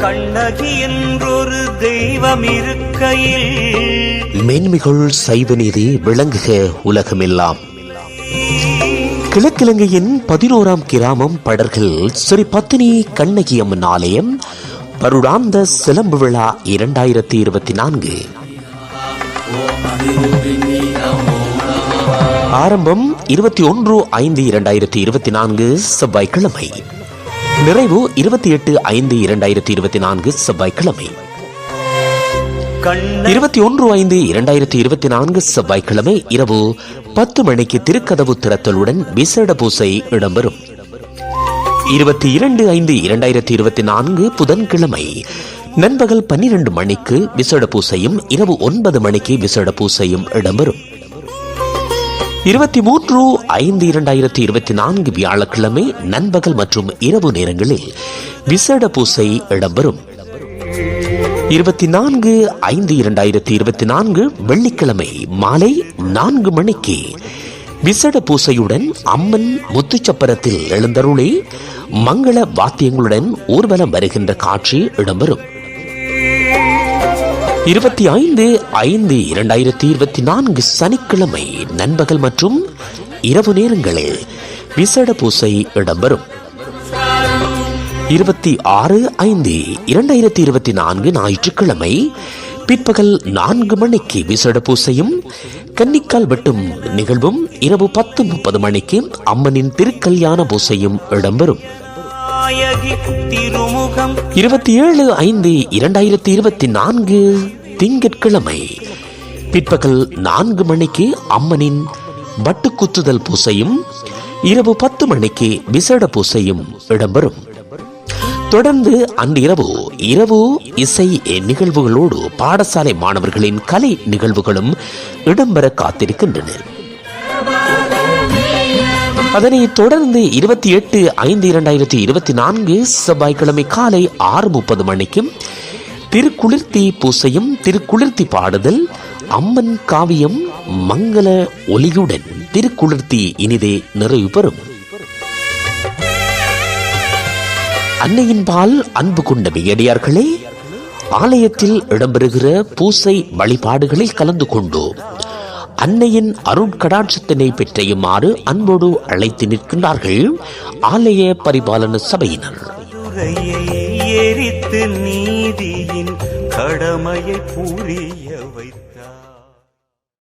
கண்ணகி என்றொரு தெய்வம் இருக்கையில் மேன்மைகள் சைவ நீதி விளங்குக உலகமெல்லாம். கிழக்கிழங்கையின் 11ஆம் கிராமம் படர்கள் ஸ்ரீ பத்தினி கண்ணகி அம்மன் ஆலயம் வருடாந்த சிலம்பு விழா 2024. ஆரம்பம் 21/5/2024 செவ்வாய்க்கிழமை. நிறைவு 28/5/2024 செவ்வாய்க்கிழமை. 21/5/2024 செவ்வாய்க்கிழமை இரவு 10 மணிக்கு திருக்கதவு திறத்தலுடன் விசேட பூசை இடம்பெறும். 22/5/2024 புதன்கிழமை நண்பகல் 12 மணிக்கு விசேட பூசையும் இரவு 9 மணிக்கு விசேட பூசையும் இடம்பெறும். 23/5/2024 வியாழக்கிழமை நண்பகல் மற்றும் இரவு நேரங்களில் விசேட பூசை இடம்பெறும். 24/5/2024 வெள்ளிக்கிழமை மாலை 4 மணிக்கு விசேட பூசையுடன் அம்மன் முத்துச்சப்பரத்தில் எழுந்தருளி மங்கள வாத்தியங்களுடன் ஊர்வலம் வருகின்ற காட்சி இடம்பெறும். 25/5/2024 சனிக்கிழமை நண்பகல் மற்றும் இரவு நேரங்களில் விசேட பூசை இடம்பெறும். 26/5/2024 ஞாயிற்றுக்கிழமை பிற்பகல் 4 மணிக்கு விசேட பூசையும் கன்னிக்கால் வெட்டும் நிகழ்வும் இரவு 10:30 மணிக்கு அம்மனின் திருக்கல்யாண பூசையும் இடம்பெறும். 27/5/2024 திங்கட்கிழமை பிற்பகல் 4 மணிக்கு அம்மனின் வட்டுக்குத்துதல் பூசையும் இரவு 10 மணிக்கு விசேட பூசையும் இடம்பெறும். தொடர்ந்து அன்று இரவு இசை நிகழ்வுகளோடு பாடசாலை மாணவர்களின் கலை நிகழ்வுகளும் இடம்பெற காத்திருக்கின்றன. அதனை தொடர்ந்து 28/5/2024 செவ்வாய்க்கிழமை காலை 6:30 மணிக்கு திருக்குளிர்த்தி பூசையும் திருக்குளிர்த்தி பாடுதல் அம்மன் காவியம் மங்கள ஒலியுடன் திருக்குளிர்த்தி இனிதே நிறைவு பெறும். அன்னையின் பால் அன்பு கொண்ட மிகடியார்களே, ஆலயத்தில் இடம்பெறுகிற பூசை வழிபாடுகளில் கலந்து கொண்டு அன்னையின் அருட்கடாட்சத்தினை பெற்றையுமாறு அன்போடு அழைத்து நிற்கின்றார்கள் ஆலய பரிபாலன சபையினர். எரித்து நீதியின் கடமையை பூரி